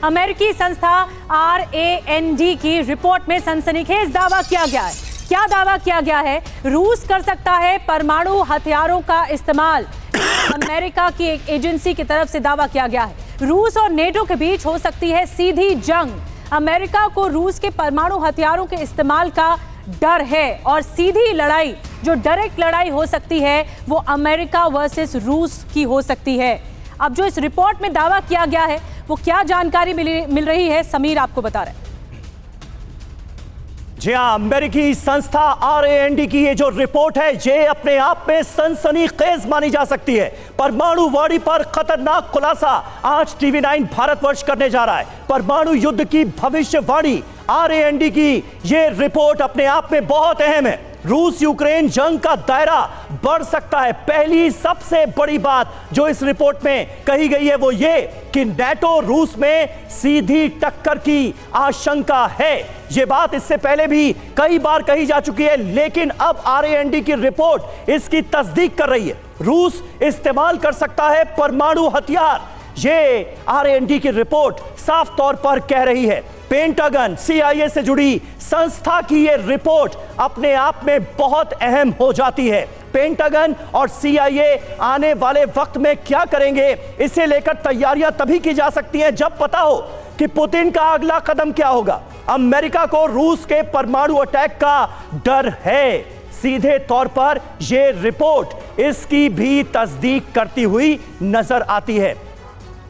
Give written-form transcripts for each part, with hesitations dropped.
अमेरिकी संस्था RAND की रिपोर्ट में सनसनीखेज दावा किया गया है। क्या दावा किया गया है? रूस कर सकता है परमाणु हथियारों का इस्तेमाल। अमेरिका की एक एजेंसी की तरफ से दावा किया गया है। रूस और नेटो के बीच हो सकती है सीधी जंग। अमेरिका को रूस के परमाणु हथियारों के इस्तेमाल का डर है और सीधी लड़ाई, जो डायरेक्ट लड़ाई हो सकती है, वो अमेरिका वर्सेस रूस की हो सकती है। अब जो इस रिपोर्ट में दावा किया गया है, वो क्या जानकारी मिल रही है, समीर आपको बता रहे हैं। जी हाँ, अमेरिकी संस्था RAND की ये जो रिपोर्ट है, ये अपने आप में सनसनीखेज मानी जा सकती है। परमाणु वाणी पर खतरनाक खुलासा आज TV9 भारतवर्ष करने जा रहा है। परमाणु युद्ध की भविष्यवाणी RAND की ये रिपोर्ट अपने आप में बहुत अहम है। रूस यूक्रेन जंग का दायरा बढ़ सकता है। पहली सबसे बड़ी बात जो इस रिपोर्ट में कही गई है वो ये कि नाटो रूस में सीधी टक्कर की आशंका है। ये बात इससे पहले भी कई बार कही जा चुकी है, लेकिन अब RAND की रिपोर्ट इसकी तस्दीक कर रही है। रूस इस्तेमाल कर सकता है परमाणु हथियार। ये RAND की रिपोर्ट साफ तौर पर कह रही है। पेंटागन, CIA से जुड़ी संस्था की ये रिपोर्ट अपने आप में बहुत अहम हो जाती है। पेंटागन और CIA आने वाले वक्त में क्या करेंगे, इसे लेकर तैयारियां तभी की जा सकती हैं जब पता हो कि पुतिन का अगला कदम क्या होगा। अमेरिका को रूस के परमाणु अटैक का डर है। सीधे तौर पर यह रिपोर्ट इसकी भी तस्दीक करती हुई नजर आती है।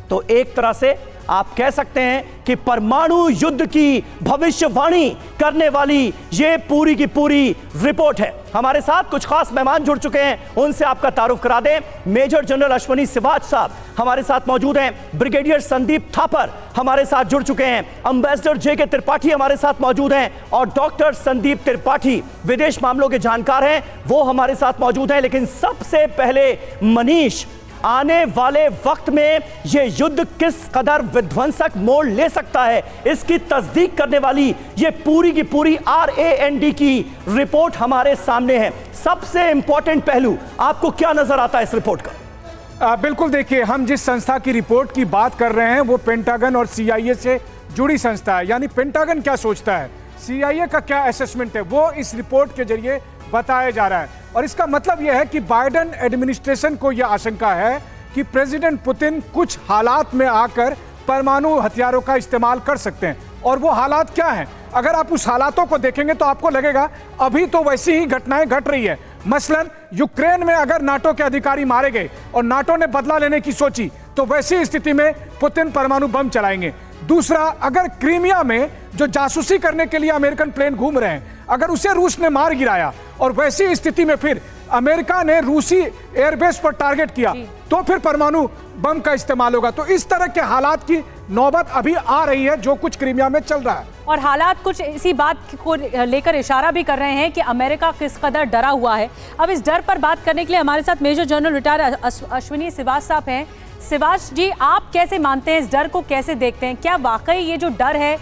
तो एक तरह से आप कह सकते हैं कि परमाणु युद्ध की भविष्यवाणी करने वाली ये पूरी की पूरी रिपोर्ट है। हमारे साथ कुछ खास मेहमान जुड़ चुके हैं, उनसे आपका तारुफ करा दें। मेजर जनरल अश्वनी सिवाच साहब हमारे साथ मौजूद हैं। ब्रिगेडियर संदीप थापर हमारे साथ जुड़ चुके हैं। एम्बेसडर JK त्रिपाठी हमारे साथ मौजूद हैं और डॉक्टर संदीप त्रिपाठी विदेश मामलों के जानकार हैं, वो हमारे साथ मौजूद हैं। लेकिन सबसे पहले मनीष, आने वाले वक्त में यह युद्ध किस कदर विध्वंसक मोड़ ले सकता है, इसकी तस्दीक करने वाली यह पूरी की पूरी RAND की रिपोर्ट हमारे सामने है। सबसे इंपॉर्टेंट पहलू आपको क्या नजर आता है इस रिपोर्ट का? बिल्कुल, देखिए, हम जिस संस्था की रिपोर्ट की बात कर रहे हैं वो पेंटागन और CIA से जुड़ी संस्था है। यानी पेंटागन क्या सोचता है, CIA का क्या असेसमेंट है, वो इस रिपोर्ट के जरिए बताया जा रहा है। और इसका मतलब यह है कि बाइडेन एडमिनिस्ट्रेशन को यह आशंका है कि प्रेसिडेंट पुतिन कुछ हालात में आकर परमाणु हथियारों का इस्तेमाल कर सकते हैं। और वो हालात क्या हैं? अगर आप उस हालातों को देखेंगे तो आपको लगेगा अभी तो वैसी ही घटनाएं घट रही है। मसलन यूक्रेन में अगर नाटो के अधिकारी मारे गए और नाटो ने बदला लेने की सोची, तो वैसी स्थिति में पुतिन परमाणु बम चलाएंगे। दूसरा, अगर क्रीमिया में जो जासूसी करने के लिए अमेरिकन प्लेन घूम रहे हैं, अगर उसे रूस ने मार गिराया और वैसी स्थिति में फिर अमेरिका ने रूसी एयरबेस पर टारगेट किया, तो फिर परमाणु बम का इस्तेमाल होगा। तो इस तरह के हालात की नौबत अभी आ रही है जो कुछ क्रीमिया में चल रहा है। और हालात कुछ इसी बात को लेकर इशारा भी कर रहे हैं कि अमेरिका किस कदर डरा हुआ है। अब इस डर पर बात करने के लिए हमारे साथ major general retired Ashwani Siwach साहब हैं। सिवाच जी, आप कैसे मानते हैं, इस डर को कैसे देखते हैं? क्या वाकई ये जो डर है,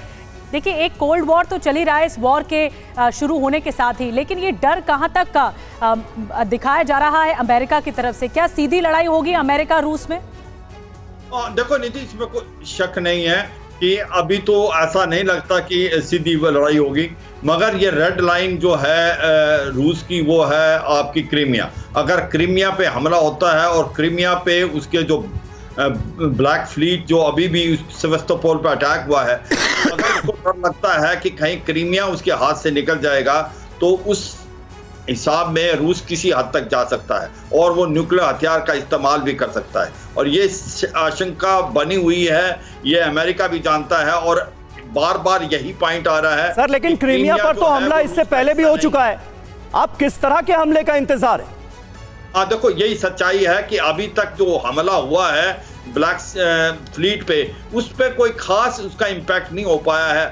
देखिए एक कोल्ड वॉर तो चल ही रहा है इस वॉर के शुरू होने के साथ ही, लेकिन ये डर कहां तक का दिखाया जा रहा है अमेरिका की तरफ से? क्या सीधी लड़ाई होगी अमेरिका रूस में? देखो निधि, इसमें कोई शक नहीं है कि अभी तो ऐसा नहीं लगता कि सीधी लड़ाई होगी, मगर ये रेड लाइन जो है रूस की, वो है आपकी क्रीमिया। अगर क्रीमिया पे हमला होता है और क्रीमिया पे उसके जो ब्लैक फ्लीट जो अभी भी सेवास्तोपोल पे अटैक हुआ है, अगर उसको डर लगता है कि कहीं क्रीमिया उसके हाथ से निकल जाएगा, तो उस हिसाब में रूस किसी हद तक जा सकता है और वो न्यूक्लियर हथियार का इस्तेमाल भी कर सकता है। और ये आशंका बनी हुई है, ये अमेरिका भी जानता है और बार बार यही पॉइंट आ रहा है। सर, लेकिन क्रीमिया पर तो हमला इससे पहले भी हो चुका है। अब किस तरह के हमले का इंतजार है? देखो, यही सच्चाई है कि अभी तक जो हमला हुआ है ब्लैक फ्लीट पे, उस पे कोई खास उसका इम्पैक्ट नहीं हो पाया है।